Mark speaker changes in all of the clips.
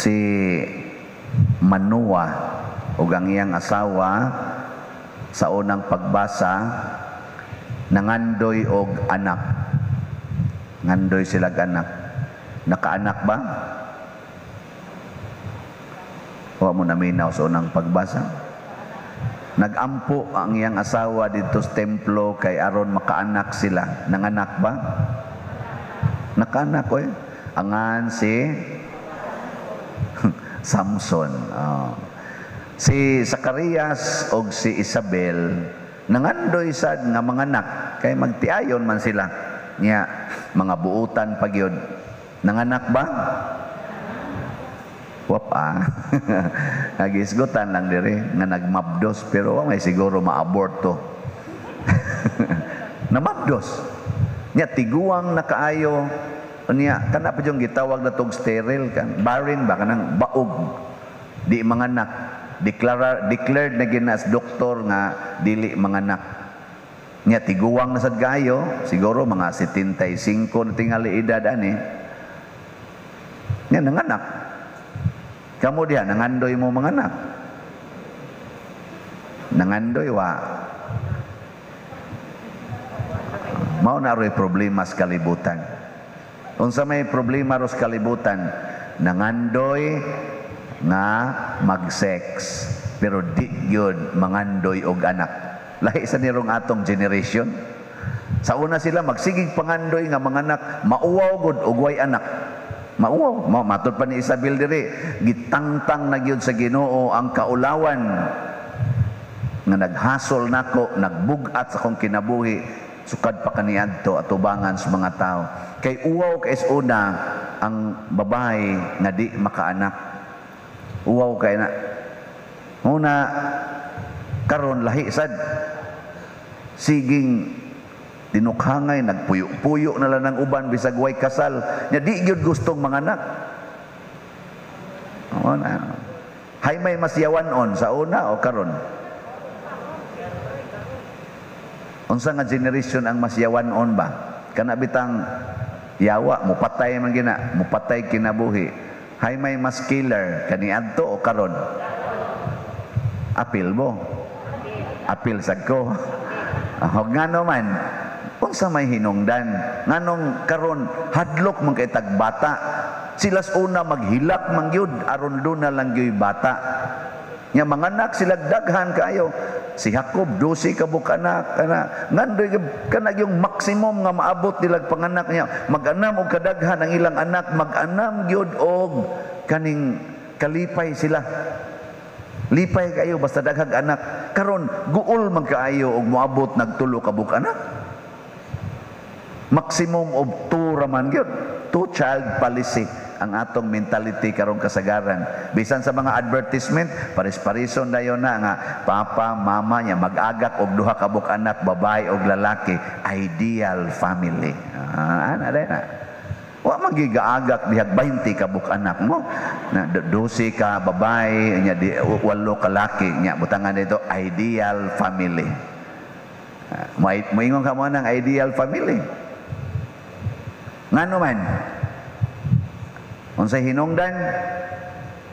Speaker 1: si Manoah ug ang iyang asawa sa unang pagbasa nangandoy og anak. Ngandoy sila anak. Nakaanak ba? Wa mo naminaw sa unang pagbasa. Nagampo ang iyang asawa dito sa templo kay aron makaanak sila. Nanganak ba? Nakaanak ko Angan si Samson. Si Zacarias o si Isabel nangandoy sad nga mga anak kay magtiayon man sila niya mga buutan pagyod. Nanganak ba? Wapa. Nagisgutan lang diri nga nagmabdos pero may siguro ma-aborto. Namabdos. Nya tiguang nakaayo niya kana pa yung gitawag na tog sterile kan barren ba kanang baog di manganak declared na ginas doktor nga dili manganak niya tiguang na sad gayo siguro mga 75 na tingali edad ani niya nanganak kamo diha nangandoy mo manganak nangandoy wa mao na roy problema sa kalibutan. Unsa may problema ros kalibutan, nangandoy nga mag-sex pero di yun mangandoy og anak. Lahi sa nirong atong generation. Sa una sila magsigig pangandoy nga mga anak, mauwaw gud og way anak. Mauwaw, matod pa ni Isabel diri, gitangtang na gyud sa Ginoo ang kaulawan nga naghasol nako, nagbugat sa akong kinabuhi, sukad pa kaniadto atubangan sa mga tao. Kay uwaw kay una ang babae nga di makaanak. Uwaw kay na. Una karon lahi sad siging tinukhangay nagpuyo-puyo na lang ng uban bisag way kasal nya di gyud gustong manganak. Una hay may masyawanon sa una o karon. Unsa nga generation ang masyawanon ba? Kana bitang yawa mo patay man gina, mo patay kinabuhi. Hay may mas killer kaniadto o karon? Apil mo. Apil sad ko. Ngano man unsa may hinungdan nganong karon hadlok man kay tagbata silas una maghilak man gyud aron do na lang gyud bata nya manganak sila daghan kaayo. Si Jacob 12 ka bukanak kana ngandoy kana yung maximum nga maabot nila panganak niya mag-anam og kadaghan ang ilang anak mag-anam gyud og kaning kalipay sila lipay kayo basta daghang anak karon guol man kaayo og moabot nagtulo ka bukanak maximum of 2 raman gyud 2 child policy ang atong mentality karong kasagaran. Bisan sa mga advertisement, paris-parison dayon na nga papa, mama niya mag-agak og 2 ka anak, babae og lalaki, ideal family. Ana na. Wa magigaagak dihag 20 ka anak mo. Na 12 ka babae nya di 8 ka lalaki nya butangan dito ideal family. Moingon ka mo ng ideal family. Ngano man? Unsay hinungdan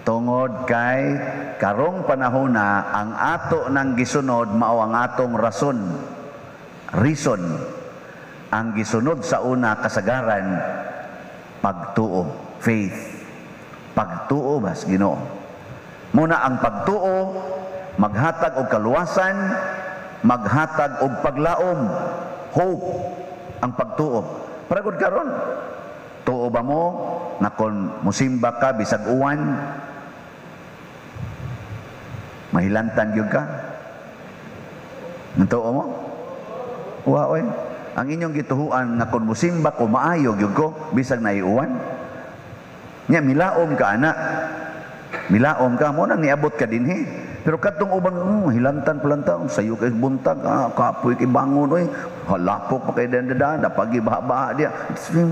Speaker 1: tungod kay karong panahona ang ato nang gisunod mao ang atong reason ang gisunod sa una kasagaran pagtuo faith pagtuo bas Ginoo muna ang pagtuo maghatag og kaluwasan maghatag og paglaom hope ang pagtuo paragod karon tuo ba mo na kung musimba ka bisag uwan mahilantan gyud ka tuo mo wa oy ang inyong gituhuan nga kung musimba ko maayo gyud ko bisag naiuwan nya milaom ka ana milaom ka mo nang niabot ka dinhi pero kadtong uban hilantan planta sayo kay buntag kapoy kay bangon oy halapok pa kay danda pagi baha-baha dia sige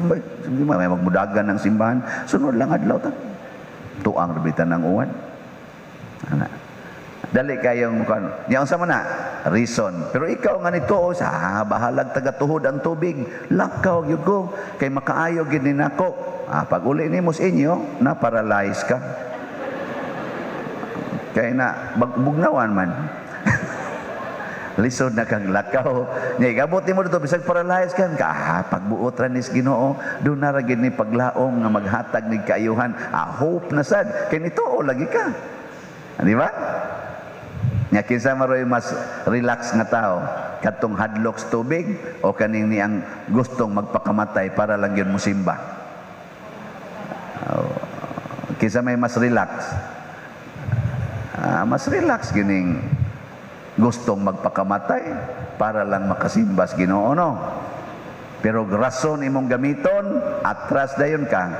Speaker 1: may magmudagan ng simbahan sunod lang adlaw ta tuang rebitan ng uwan ana Dali kayong kan. Nya unsa man na? Reason. Pero ikaw nga nito sa bahalag taga-tuhod ang tubig. Lakaw gyud ko kay makaayo gid ni nako. Pag uli nimo sa inyo, na paralyze ka. Kay na bugnawan man. Lisod na kang lakaw. Nya igabot nimo dito bisag paralyze ka. Pagbuot ra nis Ginoo, do na ra gid ni paglaom nga maghatag ni kaayuhan. Hope na sad kay nito lagi ka. Di ba? Nya kinsa maroy mas relax nga tao, katong hadlok sa tubig o kaning niyang gustong magpakamatay para lang yun musimba? Kinsa may mas relax? Mas relax gining gustong magpakamatay para lang makasimbas Ginoo, no? Pero rason imong gamiton, atras dayon ka.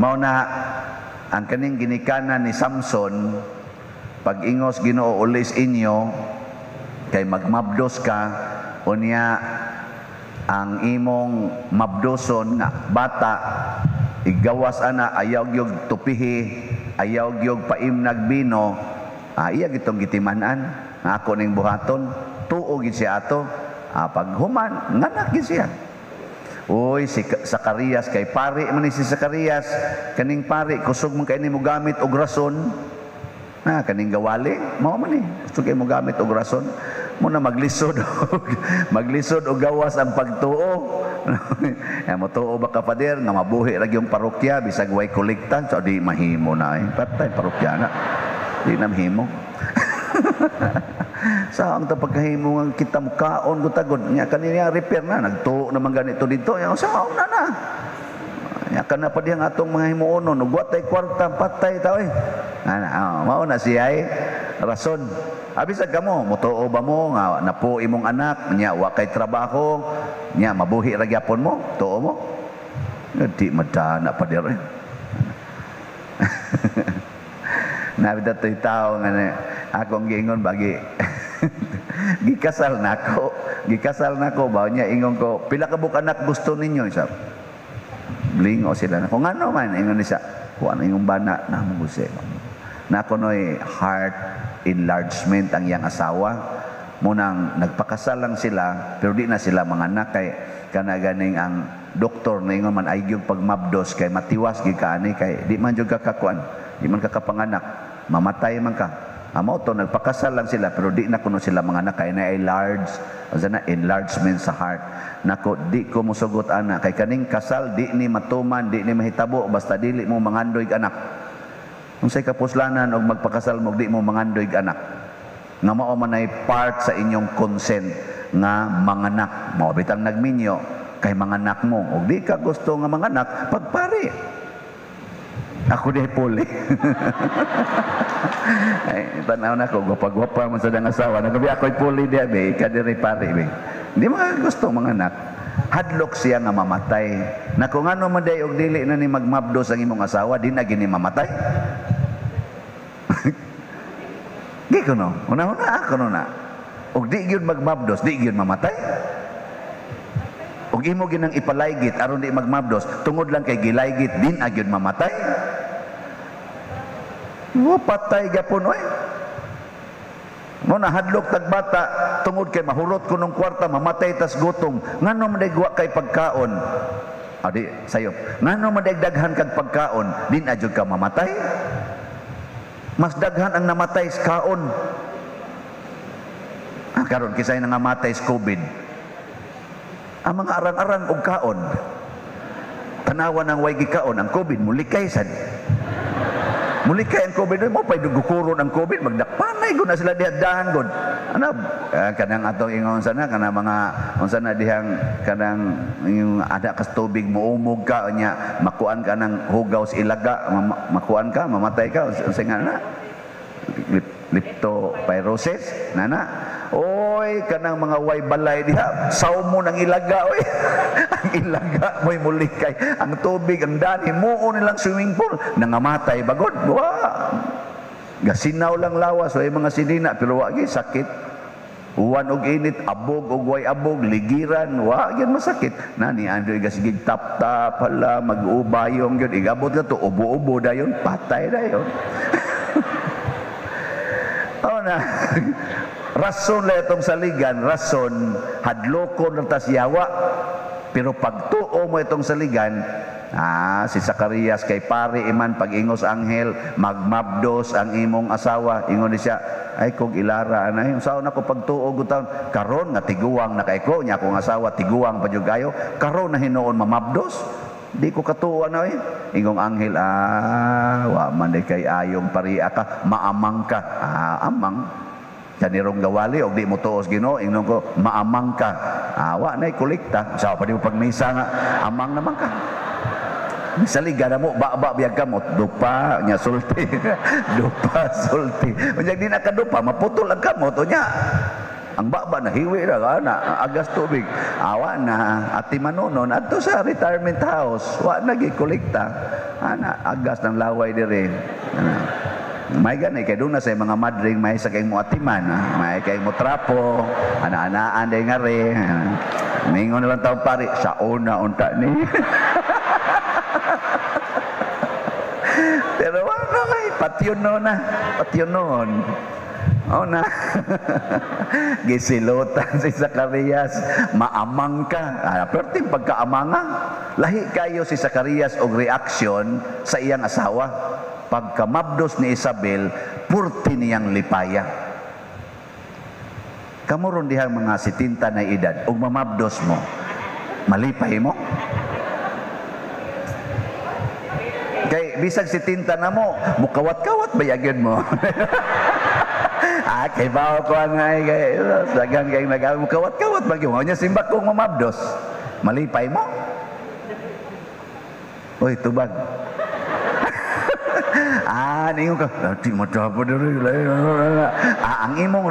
Speaker 1: Mao na ang kaning ginikanan ni Samson, pag ingos Ginoo ulis inyo kay magmabdos ka, unya ang imong mabdoson nga bata igawas ana, ayaw gyud tupihi, ayaw gyud paimnag bino, iya gitong gitiman-an nga ako ning buhaton, tuo gid siya ato. Pag human nganak gid siya. Uy, si Zacarias kay pari man ni si Zacarias, kaning pari kusog man kay nimo gamit og rason. Kaning gawali, mao man ni. Gusto kay mo gamit og rason. Muna maglisod og gawas ang pagtuo. Mo tuo ba ka pader nga mabuhi ra yung parokya bisag way kolekta, so di mahimo na patay parokya na. Di na mahimo. Sa ang pagkahimo nga kita mukaon gutagod nya kaniya repair na nagtuo naman ganito dito yang sa na. Nya kana pa diyang atong mga himuonon ug watay kwarta patay ta oy. Mao na siya rason. Abisag kamo mutuo ba mo nga napo imong anak nya wa kay trabaho nya mabuhi ra gyapon mo tuo mo. Di madana pa dire. Nabi datoy tao nga akong giingon bagi gikasal nako ba nya ingon ko pila ka buk anak gusto ninyo isa blingo sila na kung ano man ingon isa kuan ingong bana na mo gusto na kunoy heart enlargement ang iyang asawa munang nagpakasal lang sila pero di na sila manganak kay kana ganing ang doktor na ingon man ay gyud pagmabdos kay matiwas gid kaani kay di man jud kakakuan di man kakapanganak mamatay man ka. Amo to nagpakasal lang sila pero di na kuno sila mga anak kay na large na enlargement sa heart. Nako di ko mosugot ana kay kaning kasal di ni matuman, di ni mahitabo basta dili mo mangandoy anak. Unsay kapuslanan og magpakasal mo di mo mangandoy anak. Nga mao man ay part sa inyong consent nga manganak. Mao bitang nagminyo kay manganak mo og di ka gusto nga manganak pagpari. Ako di puli. Ay, tanaw na ko, gwapa-gwapa man sa dang asawa. Nagabi ako'y puli diya, be. Kadiri pari, be. Hindi mga gusto mga anak. Hadlok siya nga mamatay. Na kung ano man day og dili na ni magmabdos ang imong asawa, di na gini mamatay. Di ko no. Una-una ako no na. Og di gyud magmabdos, di gyud mamatay. Og imo ginang ipalaygit aron di magmabdos tungod lang kay gilaygit din agyud mamatay. Patay gapon oy. Mo na hadlok tagbata tungod kay mahurot ko nung kwarta mamatay tas gutom. Ngano man dagwa kay pagkaon? Adi sayop. Ngano man daghan kag pagkaon din agyud ka mamatay? Mas daghan ang namatay sa kaon. Karon kisay nga namatay sa COVID. Ang mga arang-arang og kaon tanawan ng way gikaon ang COVID mulikay sad mulikay ang COVID mo pay dugukuron ang COVID magdakpanay gud na sila dihagdahan gud ana kanang atong ingon sana kana mga unsa na dihang kanang yung ada kas tubig muumog ka nya makuan ka ng hugaw sa ilaga makuan ka mamatay ka unsa nga na leptospirosis nana. Oy, kanang mga way balay diha, saw mo ng ilaga, oy. Ang ilaga mo'y mulikay. Ang tubig, ang dani, muo nilang swimming pool, nangamatay bagod. Wow. Gasinaw lang lawas, oy mga sinina, pero wagi sakit. Uwan og init, abog og way abog, ligiran, wagi masakit. Nani andoy gasigig tap-tap, hala, mag-ubayong yun, igabot ka to, ubo-ubo dayon, patay dayon. Oh na. Rason la itong saligan, rason hadlokon ng tasyawa. Pero pagtuo mo itong saligan, si Zacarias kay pare iman pag ingos anghel, magmabdos ang imong asawa, ingon ni siya, ay kog ilara na yung saon ako pagtuo gutaon karon nga tiguang na kay ko nya akong asawa tiguang pa jud kayo karon na hinuon mamabdos di ko katuwa na ingong anghel wa man day kay ayong paria ka maamang ka amang kanirong gawali og di mo tuos Ginoo ingnon ko maamang ka wa nay kolekta sa pa di mo pagmisa nga amang naman ka saligan mo ba biyag kamot dupa nya sulti dupa sulti unya di na kadupa maputol ang kamot unya ang baba na hiwi ra na agas tubig awa na ati manunon adto sa retirement house wa nagikolekta ana agas ng laway dire may ganay kay doon na sa mga madring may sa kay mo atiman may kay mo trapo ana-anaan day nga re mingon lang taong pari sa una unta ni pero ano kay patyon noon oh na gisilutan si Zacarias maamang ka perting pagkaamanga lahi kayo si Zacarias og reaksyon sa iyang asawa pagkamabdos ni Isabel purti niyang lipaya kamuron dihang mga 70 na edad og mamabdos mo malipay mo kay bisag 70 na mo mukawat-kawat bayagin mo kay bawo ko nga kay sagan kay mukawat-kawat bagyo nya simbak kong mamabdos malipay mo oy tubag ningon ka di mo tapo diri ang imong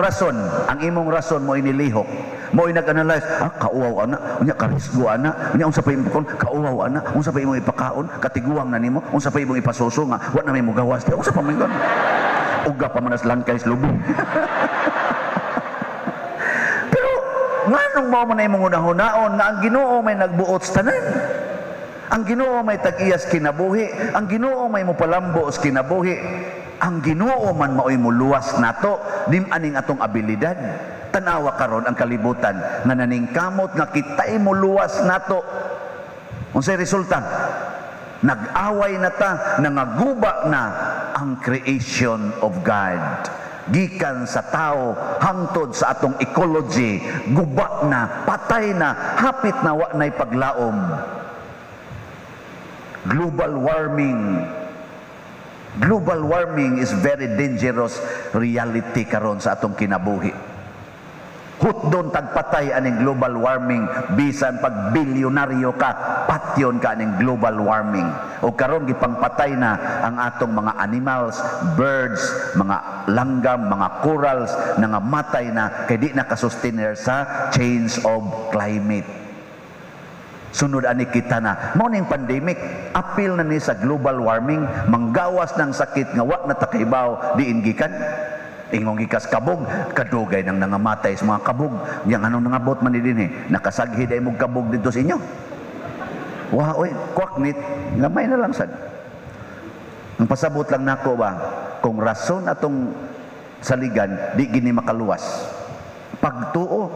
Speaker 1: rason mo inilihok mo inag-analyze kauwaw ana unya karisgo ana unya unsa pa imong kauwaw ana unsa pa imong ipakaon katiguang na nimo unsa pa imong ipasuso nga wa na may mugawas unsa pa man uga pa manas langkay sa lubong pero nganong mao man imong unahon-naon nga ang Ginoo may nagbuot sa tanan ang Ginoo may tag-iyas kinabuhi ang Ginoo may mopalambo sa kinabuhi ang Ginoo man maoy muluwas nato dim aning atong abilidad tanawa karon ang kalibutan nga naningkamot nga kitay muluwas nato unsay resulta nag-away na ta nangaguba na ang creation of God gikan sa tao hangtod sa atong ecology guba na patay na hapit na wa nay paglaom global warming is very dangerous reality karon sa atong kinabuhi hutdon tagpatay aning global warming bisan pag bilyonaryo ka patyon ka aning global warming o karon gipangpatay na ang atong mga animals birds mga langgam mga corals nga matay na kay di na kasustainer sa change of climate sunod ani kita na mao ning pandemic apil na ni sa global warming manggawas ng sakit nga wa na takahibaw diin gikan ingong gikas kabog kadugay nang nangamatay sa mga kabog yang anong nangabot man dinhi nakasaghi day mog kabog dito sa inyo wa oy kwaknit gamay na lang sad ang pasabot lang nako ba kung rason atong saligan di gini makaluwas pagtuo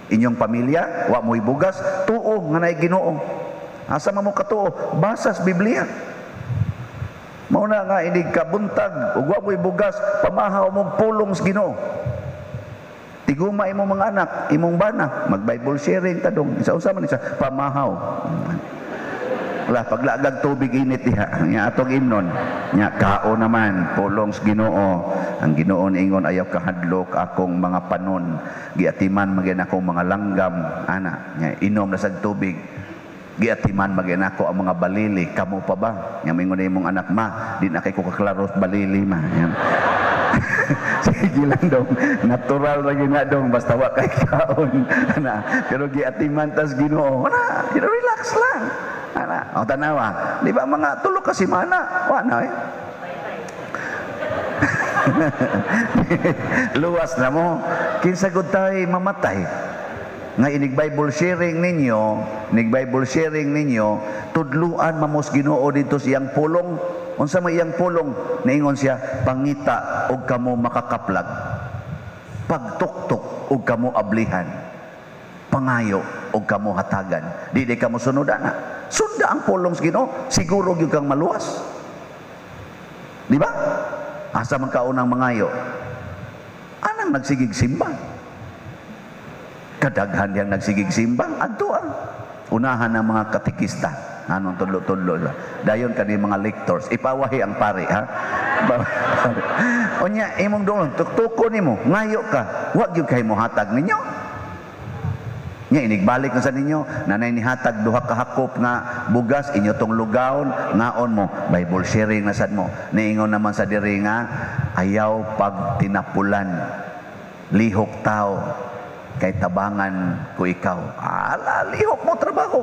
Speaker 1: inyong pamilya wa mo'y bugas tuo nga nay Ginoo asa man mo katuo basas Biblia mao na nga inig kabuntag ug wa mo'y bugas pamahaw mong pulong sa Ginoo tiguma imong mga anak imong bana mag Bible sharing tadong isa man isa pamahaw wala paglagag tubig init diha nya atong imnon nya kao naman pulong sa Ginoo ang Ginoo ingon ayaw kahadlok akong mga panon giatiman magin akong mga langgam ana nya inom na sad tubig giatiman magin ako ang mga balili kamo pa ba nya mingon imong anak ma di na kay ko kaklaro balili ma nya sige lang dong natural lagi na dong basta wa kay kaon ana pero giatiman tas Ginoo ana relax lang ana o tanawa di ba mga tulo ka semana wa na luwas na mo kinsa gud tay mamatay nga inig Bible sharing ninyo tudluan mamos Ginoo dito siyang pulong Unsa may iyang pulong, niingon siya, pangita og kamo makakaplag, pagtuktok og kamo ablihan, pangayo og kamo hatagan, di kamo sunudan. Sunda ang pulong sa Ginoo, siguro gyud kang maluwas. Di ba? Asa man kaunang mangayo? Anang nagsigig simbang. Kadaghan yang nagsigig simbang, adto unahan ng mga katikista. Anong tudlo-tudlo. Dayon kani mga lectors, ipawahi ang pare, ha? Onya, imong doon, tuktuko nimo, ngayo ka, wag gyud kay mo hatag ninyo. Nya inigbalik na sa ninyo, nanay ni hatag duha ka hakop nga bugas, inyo tong lugaon, ngaon mo, Bible sharing na sad mo. Niingon naman sa diri nga, ayaw pag tinapulan, lihok tao, kay tabangan ko ikaw. Ala, lihok mo trabaho.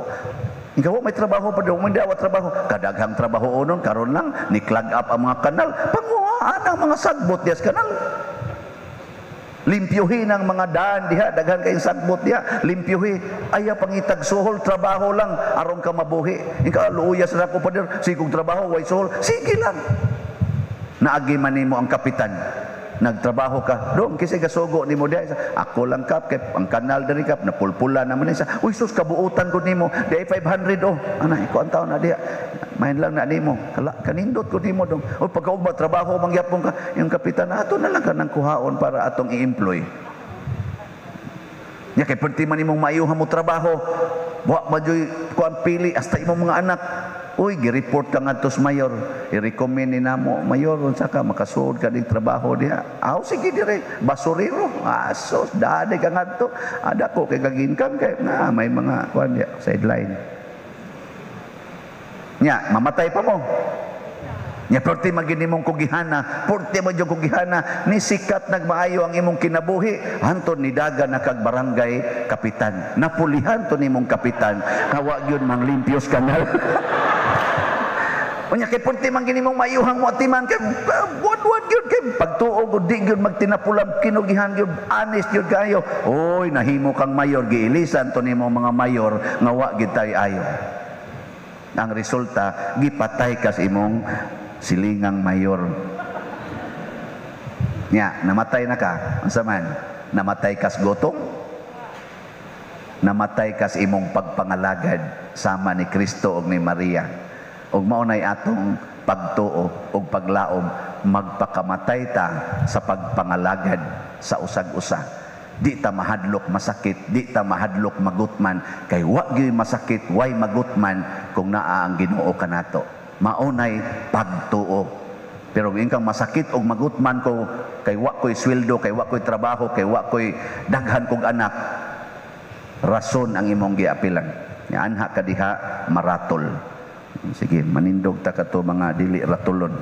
Speaker 1: Ikaw may trabaho pa daw, may dawa trabaho. Kadaghang trabaho unon, karon lang, ni-clog up ang mga kanal. Panguhaan ang mga sagbot diya sa kanal. Limpyuhin ang mga daan diha, daghan kayong sagbot diha. Limpyuhi, ayaw pangitag suhol, trabaho lang, aron ka mabuhi. Ikaw, luuya sa ako pa dir, sigong trabaho, way suhol. Sige lang. Naagi man nimo ang kapitan. Nagtrabaho ka, doon kasi kasugo ni mo diya. Ako lang kap, kay ang kanal dari kap, napulpula naman isa. Uy sus, kabuutan ko ni mo, diya 500 oh. Ana, iko ang taon na diya. Main lang na ni mo, kanindot ko ni mo dong. O pagkaugma, trabaho, mangyapong ka, yung kapitan, ato na lang ka ng kuhaon para atong i-employ. Nya kay perti man imong maayuhan mo trabaho, wa majoy kuan pili hasta imong mga anak. Uy, gi-report ka ngadto sa mayor. I-recommend ni namo, mayor, unsa ka makasuod ka ning trabaho diha. Aw sige dire, basurero. Asos, dade ka ngadto. Ada ko kay kag-income kay na may mga kuan diha sideline. Nya, mamatay pa mo. Nya porti magini mong kugihana, porti mo jud kugihana, ni sikat nagmaayo ang imong kinabuhi, hanton ni daga na kag barangay kapitan. Napulihan to nimong kapitan, kawa gyud manglimpyos kanal. Unya kay porti magini mong maayuhang mo atiman kay buwan gyud kay pagtuog di gyud magtinapulam kinugihan gyud, honest gyud kayo. Oy, nahimo kang mayor, giilisan to nimong mga mayor nga wa gyud tay ayo. Ang resulta, gipatay ka sa imong silingang mayor. Nya, namatay na ka. Unsa man? Namatay ka sa gotong? Namatay ka sa imong pagpangalagad sama ni Kristo ug ni Maria. Ug mao nay atong pagtuo ug paglaom, magpakamatay ta sa pagpangalagad sa usag-usa. Di ta mahadlok masakit, di ta mahadlok magutman, kay wa gyud masakit, way magutman kung naa ang Ginoo kanato. Maunay pagtuo. Pero kung masakit og magutman ko, kay wa ko'y sweldo, kay wa ko'y trabaho, kay wa ko'y daghan kog anak, rason ang imong giapilan. Nga anha ka diha maratol. Sige, manindog ta kato mga dili ratulon.